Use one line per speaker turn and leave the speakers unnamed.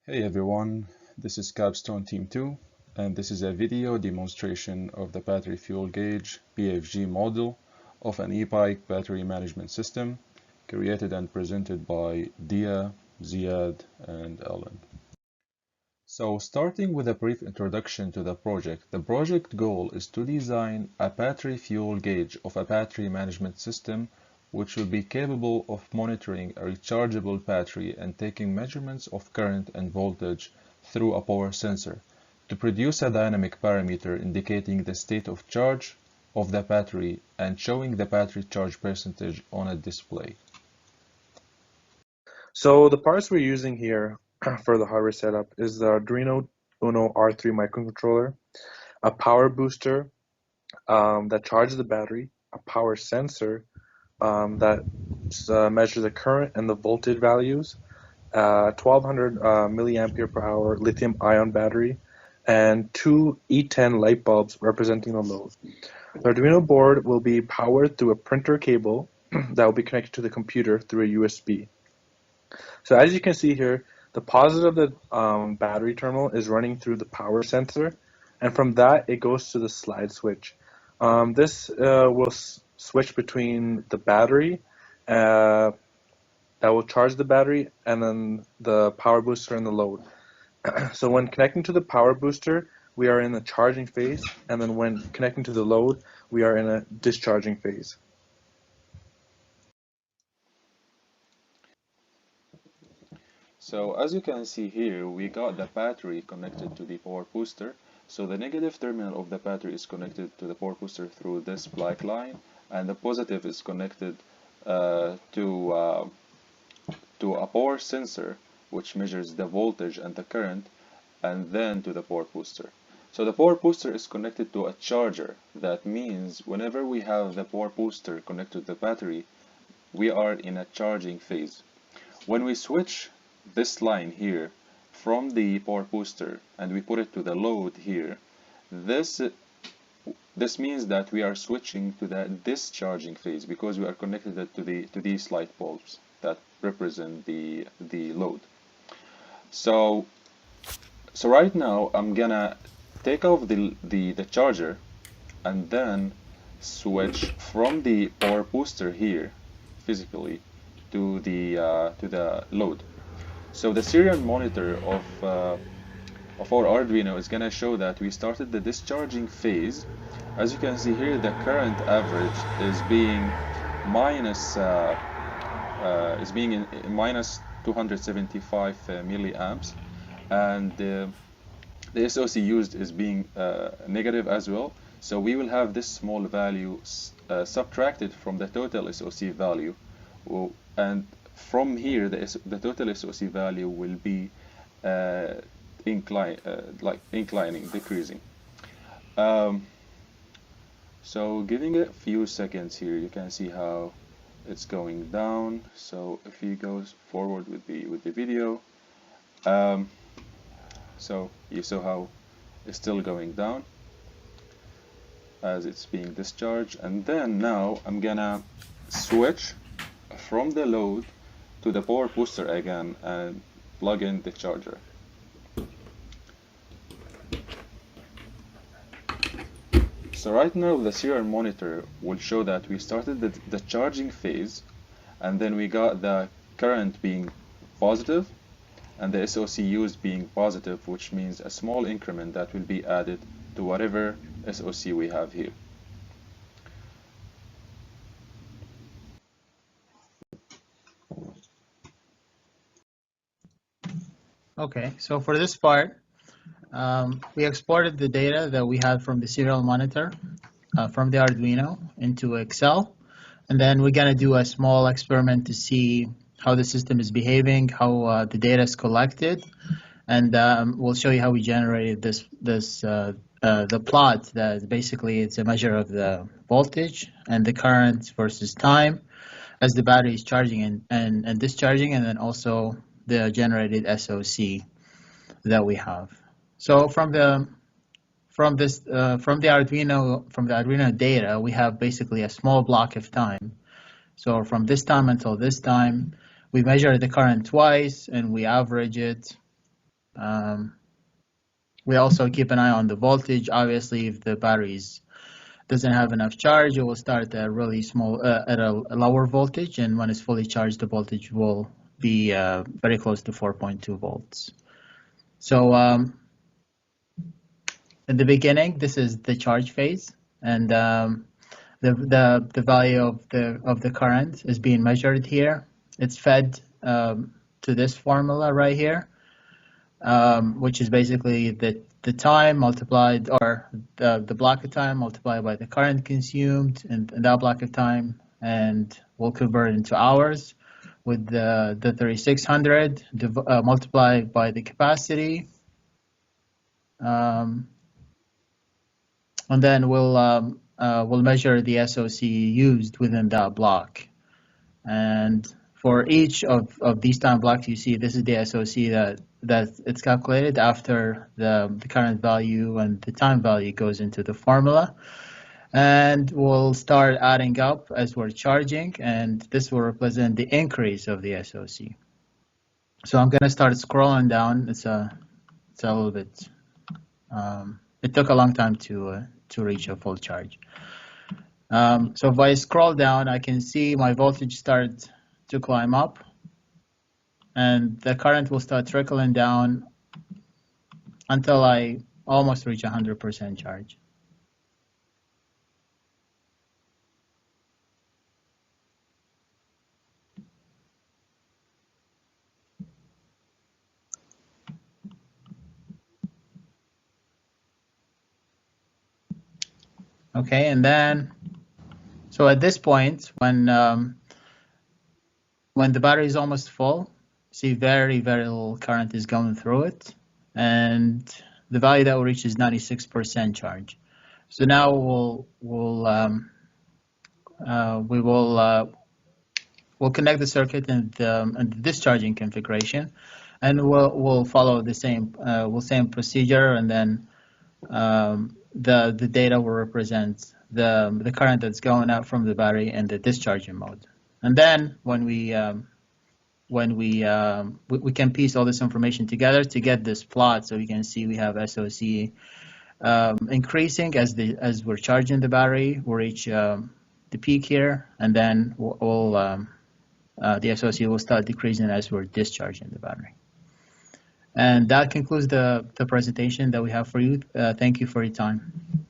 Hey everyone, this is Capstone Team 2, and this is a video demonstration of the battery fuel gauge BFG model of an e-bike battery management system created and presented by Dia, Ziad, and Alan. So starting with a brief introduction to the project goal is to design a battery fuel gauge of a battery management system which will be capable of monitoring a rechargeable battery and taking measurements of current and voltage through a power sensor to produce a dynamic parameter indicating the state of charge of the battery and showing the battery charge percentage on a display.
So the parts we're using here for the hardware setup is the Arduino Uno R3 microcontroller, a power booster that charges the battery, a power sensor that measures the current and the voltage values, 1200 milliampere per hour lithium ion battery, and two E10 light bulbs representing the load. The Arduino board will be powered through a printer cable that will be connected to the computer through a USB. So as you can see here, the positive of the battery terminal is running through the power sensor, and from that it goes to the slide switch. This will switch between the battery that will charge the battery and then the power booster and the load. So when connecting to the power booster, we are in the charging phase, and then when connecting to the load, we are in a discharging phase.
So as you can see here, we got the battery connected to the power booster. So the negative terminal of the battery is connected to the power booster through this black line, and the positive is connected to a power sensor, which measures the voltage and the current, and then to the power booster. So the power booster is connected to a charger. That means whenever we have the power booster connected to the battery, we are in a charging phase. When we switch this line here from the power booster and we put it to the load here, this means that we are switching to the discharging phase because we are connected to these light bulbs that represent the load. So right now I'm gonna take off the charger and then switch from the power booster here physically to the load. So the serial monitor of our Arduino is gonna show that we started the discharging phase. As you can see here, the current average is being in minus 275 milliamps, and the SOC used is being negative as well. So we will have this small value subtracted from the total SOC value, and from here the total SOC value will be inclining, decreasing. So giving it a few seconds here, you can see how it's going down. So if he goes forward with the video, so you saw how it's still going down as it's being discharged. And then now I'm gonna switch from the load to the power booster again and plug in the charger. So right now the serial monitor will show that we started the charging phase, and then we got the current being positive and the SOC used being positive, which means a small increment that will be added to whatever SOC we have here.
Okay, so for this part, we exported the data that we had from the serial monitor from the Arduino into Excel, and then we're gonna do a small experiment to see how the system is behaving, how the data is collected, and we'll show you how we generated the plot that basically it's a measure of the voltage and the current versus time as the battery is charging and discharging, and then also the generated SOC that we have. So from the Arduino data, we have basically a small block of time. So from this time until this time, we measure the current twice and we average it. We also keep an eye on the voltage. Obviously, if the batteries doesn't have enough charge, it will start at a really small, at a lower voltage, and when it's fully charged, the voltage will be very close to 4.2 volts. So in the beginning, this is the charge phase, and the value of the current is being measured here. It's fed to this formula right here, which is basically the time multiplied, or the block of time multiplied by the current consumed in that block of time, and we'll convert it into hours with the 3600 multiplied by the capacity. And then we'll measure the SOC used within that block. And for each of these time blocks, you see this is the SOC that it's calculated after the current value and the time value goes into the formula. And we'll start adding up as we're charging, and this will represent the increase of the SOC. So I'm going to start scrolling down. It's a little bit. It took a long time to reach a full charge. So if I scroll down, I can see my voltage start to climb up, and the current will start trickling down until I almost reach 100% charge. Okay, and then, so at this point, when the battery is almost full, see very little current is going through it, and the value that will reach is 96% charge. So now we'll connect the circuit and the discharging configuration, and we'll follow the same procedure, and then the data will represent the current that's going out from the battery in the discharging mode. And then when we can piece all this information together to get this plot, so you can see we have SOC increasing as we're charging the battery. We'll reach the peak here, and then the SOC will start decreasing as we're discharging the battery. And that concludes the presentation that we have for you. Thank you for your time.